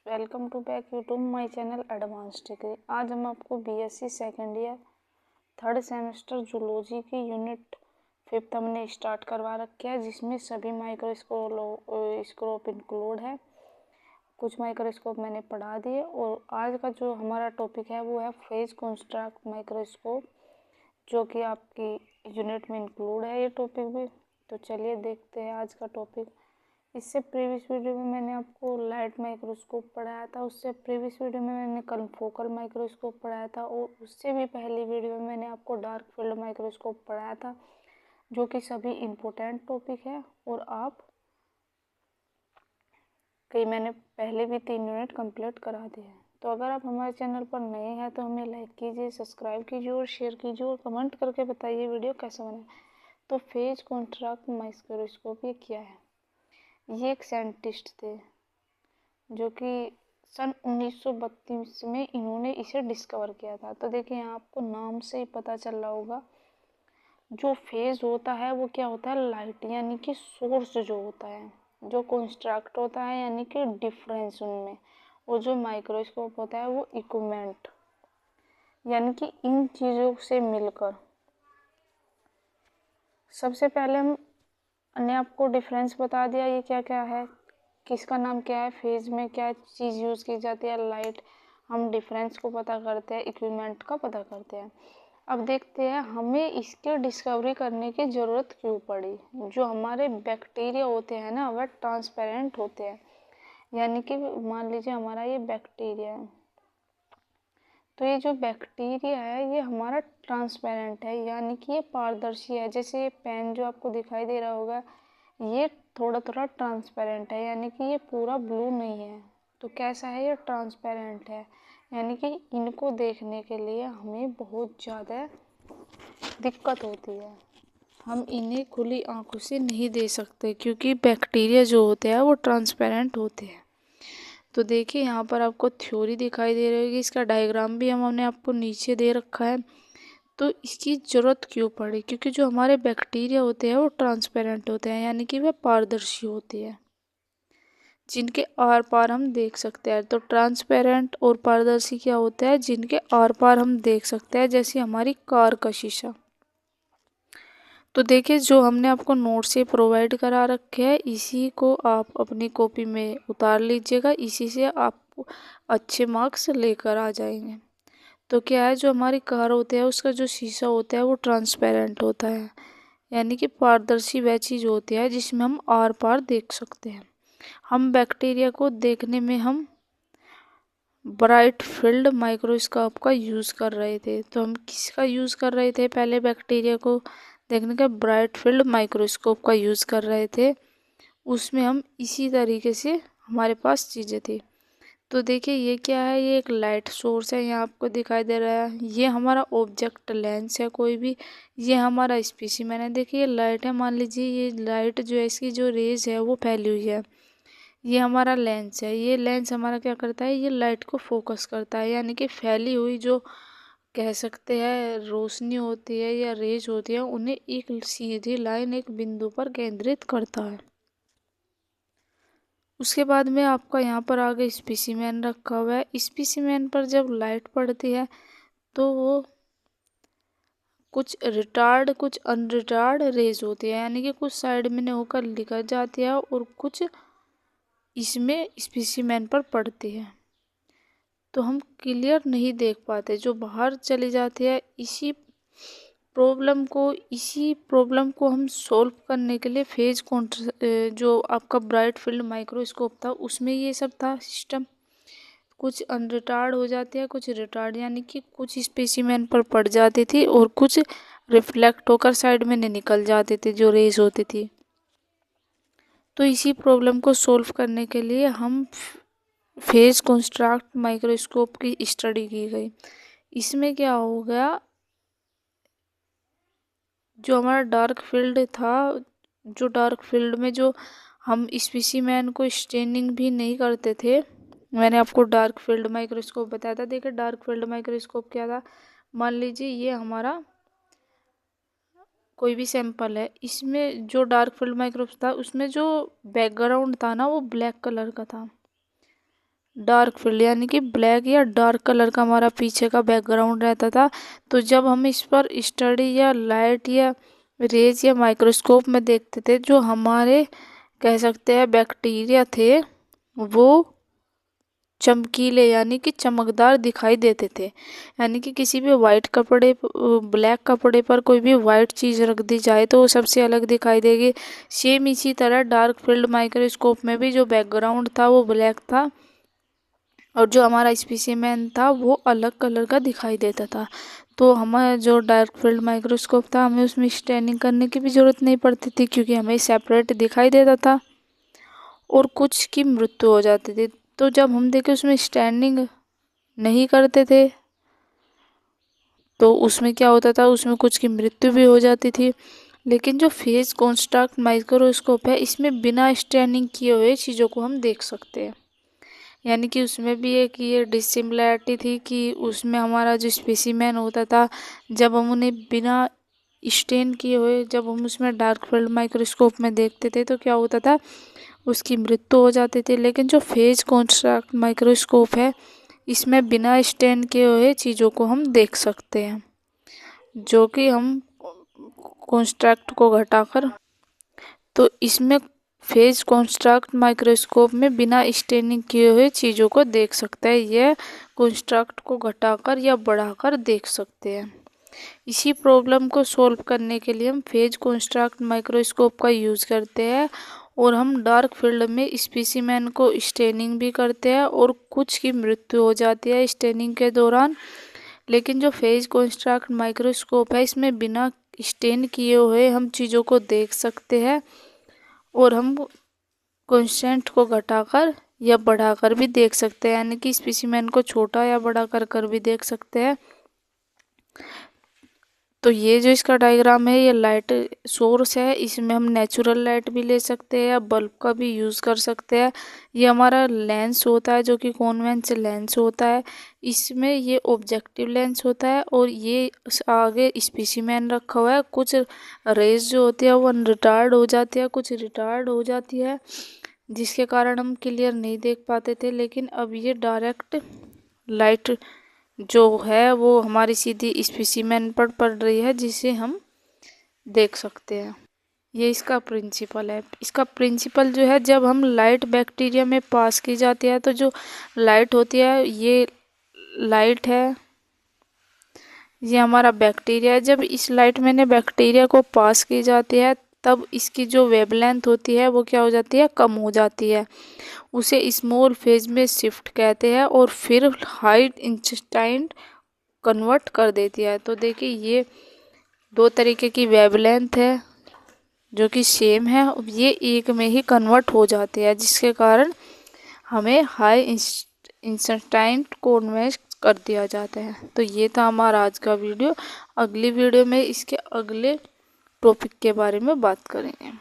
Welcome to back YouTube my channel advance degree. आज हम आपको BSc second year third semester zoology की unit 5 हमने स्टार्ट करवा रखा है, जिसमें सभी माइक्रोस्कोप इंक्लूड है। कुछ माइक्रोस्कोप मैंने पढ़ा दिए और आज का जो हमारा टॉपिक है वो है फेज कंस्ट्रक्ट माइक्रोस्कोप, जो कि आपकी यूनिट में इंक्लूड है ये टॉपिक भी। तो चलिए देखते हैं आज का टॉपिक। इससे प्रीवियस वीडियो में मैंने आपको लाइट माइक्रोस्कोप पढ़ाया था, उससे प्रीवियस वीडियो में मैंने कनफोकल माइक्रोस्कोप पढ़ाया था और उससे भी पहली वीडियो में मैंने आपको डार्क फील्ड माइक्रोस्कोप पढ़ाया था, जो कि सभी इम्पोर्टेंट टॉपिक है। और आप मैंने पहले भी 3 यूनिट कंप्लीट करा दिए हैं। तो अगर आप हमारे चैनल पर नए हैं तो हमें लाइक कीजिए, सब्सक्राइब कीजिए और शेयर कीजिए और कमेंट करके बताइए वीडियो कैसा बना। तो फेज कॉन्ट्रैक्ट माइक्रोस्कोप ये क्या है? ये एक साइंटिस्ट थे जो कि सन 1932 में इन्होंने इसे डिस्कवर किया था। तो देखिए यहाँ आपको नाम से ही पता चल रहा होगा, जो फेज होता है वो क्या होता है, लाइट यानी कि सोर्स जो होता है, जो कंस्ट्रक्ट होता है यानी कि डिफरेंस उनमें, और जो माइक्रोस्कोप होता है वो इक्विपमेंट, यानी कि इन चीज़ों से मिलकर। सबसे पहले हमने आपको डिफरेंस बता दिया ये क्या क्या है, किसका नाम क्या है, फेज में क्या चीज़ यूज़ की जाती है, लाइट। हम डिफरेंस को पता करते हैं, इक्विपमेंट का पता करते हैं। अब देखते हैं हमें इसके डिस्कवरी करने की ज़रूरत क्यों पड़ी। जो हमारे बैक्टीरिया होते हैं ना, वह ट्रांसपेरेंट होते हैं, यानी कि मान लीजिए हमारा ये बैक्टीरिया है, तो ये जो बैक्टीरिया है ये हमारा ट्रांसपेरेंट है, यानी कि ये पारदर्शी है। जैसे ये पेन जो आपको दिखाई दे रहा होगा, ये थोड़ा थोड़ा ट्रांसपेरेंट है, यानी कि ये पूरा ब्लू नहीं है। तो कैसा है, ये ट्रांसपेरेंट है, यानी कि इनको देखने के लिए हमें बहुत ज़्यादा दिक्कत होती है। हम इन्हें खुली आंखों से नहीं देख सकते क्योंकि बैक्टीरिया जो होते हैं वो ट्रांसपेरेंट होते हैं। तो देखिए यहाँ पर आपको थ्योरी दिखाई दे रही होगी, इसका डायग्राम भी हमने आपको नीचे दे रखा है। तो इसकी ज़रूरत क्यों पड़ी? क्योंकि जो हमारे बैक्टीरिया होते हैं वो ट्रांसपेरेंट होते हैं, यानी कि वे पारदर्शी होते हैं, जिनके आर पार हम देख सकते हैं। तो ट्रांसपेरेंट और पारदर्शी क्या होता है, जिनके आर पार हम देख सकते हैं, जैसे हमारी कार का शीशा। तो देखिए जो हमने आपको नोट से प्रोवाइड करा रखे हैं, इसी को आप अपनी कॉपी में उतार लीजिएगा, इसी से आप अच्छे मार्क्स लेकर आ जाएंगे। तो क्या है, जो हमारी कार होते हैं उसका जो शीशा होता है वो ट्रांसपेरेंट होता है, यानी कि पारदर्शी वह चीज़ होती है जिसमें हम आर पार देख सकते हैं। हम बैक्टीरिया को देखने में हम ब्राइट फील्ड माइक्रोस्कोप का यूज़ कर रहे थे। तो हम किसका यूज़ कर रहे थे? पहले बैक्टीरिया को देखने का ब्राइट फील्ड माइक्रोस्कोप का यूज़ कर रहे थे। उसमें हम इसी तरीके से हमारे पास चीज़ें थी। तो देखिए ये क्या है, ये एक लाइट सोर्स है, यहाँ आपको दिखाई दे रहा है। ये हमारा ऑब्जेक्ट लेंस है कोई भी, ये हमारा स्पेसिमेन है। देखिए ये लाइट है, मान लीजिए ये लाइट जो है इसकी जो रेज है वो फैली हुई है। ये हमारा लेंस है, ये लेंस हमारा क्या करता है, ये लाइट को फोकस करता है, यानी कि फैली हुई जो कह सकते हैं रोशनी होती है या रेज होती है, उन्हें एक सीधी लाइन एक बिंदु पर केंद्रित करता है। उसके बाद में आपका यहाँ पर आगे स्पेसिमेन रखा हुआ है। स्पेसिमेन पर जब लाइट पड़ती है तो वो कुछ रिटार्ड कुछ अनरिटार्ड रेज होती है, यानी कि कुछ साइड में होकर निकल जाती है और कुछ इसमें स्पेसिमेन पर पड़ती है, तो हम क्लियर नहीं देख पाते, जो बाहर चली जाती है। इसी प्रॉब्लम को हम सॉल्व करने के लिए फेज जो आपका ब्राइट फील्ड माइक्रोस्कोप था उसमें ये सब था सिस्टम। कुछ अनरिटार्ड हो जाती है, कुछ रिटार्ड, यानी कि कुछ स्पेसिमेन पर पड़ जाती थी और कुछ रिफ्लेक्ट होकर साइड में निकल जाती थी जो रेज होती थी। तो इसी प्रॉब्लम को सॉल्व करने के लिए हम फेज कंस्ट्रक्ट माइक्रोस्कोप की स्टडी की गई। इसमें क्या हो गया, जो हमारा डार्क फील्ड था, जो डार्क फील्ड में जो हम स्पेसिमेन को स्टेनिंग भी नहीं करते थे, मैंने आपको डार्क फील्ड माइक्रोस्कोप बताया था। देखिए डार्क फील्ड माइक्रोस्कोप क्या था, मान लीजिए ये हमारा कोई भी सैंपल है, इसमें जो डार्क फील्ड माइक्रोस्कोप था उसमें जो बैकग्राउंड था ना वो ब्लैक कलर का था। डार्क फील्ड यानी कि ब्लैक या डार्क कलर का हमारा पीछे का बैकग्राउंड रहता था। तो जब हम इस पर स्टडी या लाइट या रेज या माइक्रोस्कोप में देखते थे, जो हमारे कह सकते हैं बैक्टीरिया थे वो चमकीले यानी कि चमकदार दिखाई देते थे। यानी कि किसी भी वाइट कपड़े ब्लैक कपड़े पर कोई भी वाइट चीज़ रख दी जाए तो वो सबसे अलग दिखाई देगी। सेम इसी तरह डार्क फील्ड माइक्रोस्कोप में भी जो बैकग्राउंड था वो ब्लैक था और जो हमारा स्पेसिमेन था वो अलग कलर का दिखाई देता था। तो हमारा जो डार्क फील्ड माइक्रोस्कोप था हमें उसमें स्टैनिंग करने की भी ज़रूरत नहीं पड़ती थी, क्योंकि हमें सेपरेट दिखाई देता था और कुछ की मृत्यु हो जाती थी। तो जब हम देखे उसमें स्टैंडिंग नहीं करते थे तो उसमें क्या होता था, उसमें कुछ की मृत्यु भी हो जाती थी। लेकिन जो फेज कॉन्स्ट्रक्ट माइक्रोस्कोप है इसमें बिना स्टैंडिंग किए हुए चीज़ों को हम देख सकते हैं। यानी कि उसमें भी एक ये डिसिमिलैरिटी थी कि उसमें हमारा जो स्पेसिमेन होता था जब हम उन्हें बिना स्टेन किए हुए जब हम उसमें डार्क फील्ड माइक्रोस्कोप में देखते थे तो क्या होता था, उसकी मृत्यु हो जाती थी। लेकिन जो फेज कॉन्स्ट्रक्ट माइक्रोस्कोप है इसमें बिना स्टेन किए हुए चीज़ों को हम देख सकते हैं, जो कि हम कॉन्स्ट्रक्ट को घटाकर, तो इसमें फेज कॉन्स्ट्रक्ट माइक्रोस्कोप में बिना स्टेनिंग किए हुए चीज़ों को देख सकता है। यह कॉन्स्ट्रक्ट को घटाकर या बढ़ाकर देख सकते हैं। इसी प्रॉब्लम को सॉल्व करने के लिए हम फेज कॉन्स्ट्रक्ट माइक्रोस्कोप का यूज़ करते हैं और हम डार्क फील्ड में स्पेसिमेन को स्टेनिंग भी करते हैं और कुछ की मृत्यु हो जाती है स्टेनिंग के दौरान। लेकिन जो फेज कॉन्स्ट्रक्ट माइक्रोस्कोप है इसमें बिना स्टेन किए हुए हम चीज़ों को देख सकते हैं और हम कॉन्स्टेंट को घटाकर या बढ़ाकर भी देख सकते हैं, यानी कि स्पेसिमेन को छोटा या बड़ा कर भी देख सकते हैं। तो ये जो इसका डायग्राम है ये लाइट सोर्स है, इसमें हम नेचुरल लाइट भी ले सकते हैं या बल्ब का भी यूज़ कर सकते हैं। ये हमारा लेंस होता है जो कि कॉन्वेक्स लेंस होता है, इसमें ये ऑब्जेक्टिव लेंस होता है और ये आगे स्पेसिमेन रखा हुआ है। कुछ रेज जो होती है वो रिटार्ड हो जाती है, कुछ रिटार्ड हो जाती है जिसके कारण हम क्लियर नहीं देख पाते थे। लेकिन अब ये डायरेक्ट लाइट जो है वो हमारी सीधी स्पेसिमेन पर पड़ रही है जिसे हम देख सकते हैं। ये इसका प्रिंसिपल है। इसका प्रिंसिपल जो है, जब हम लाइट बैक्टीरिया में पास की जाती है तो जो लाइट होती है ये लाइट है, ये हमारा बैक्टीरिया है। जब इस लाइट में बैक्टीरिया को पास की जाती है तब इसकी जो वेवलेंथ होती है वो क्या हो जाती है, कम हो जाती है। उसे स्मॉल फेज में शिफ्ट कहते हैं और फिर हाई इंस्टेंट कन्वर्ट कर देती है। तो देखिए ये दो तरीके की वेवलेंथ है जो कि सेम है, ये एक में ही कन्वर्ट हो जाती है जिसके कारण हमें हाई इंस्टेंट कन्वर्ट कर दिया जाता है। तो ये था हमारा आज का वीडियो। अगली वीडियो में इसके अगले टॉपिक के बारे में बात करेंगे।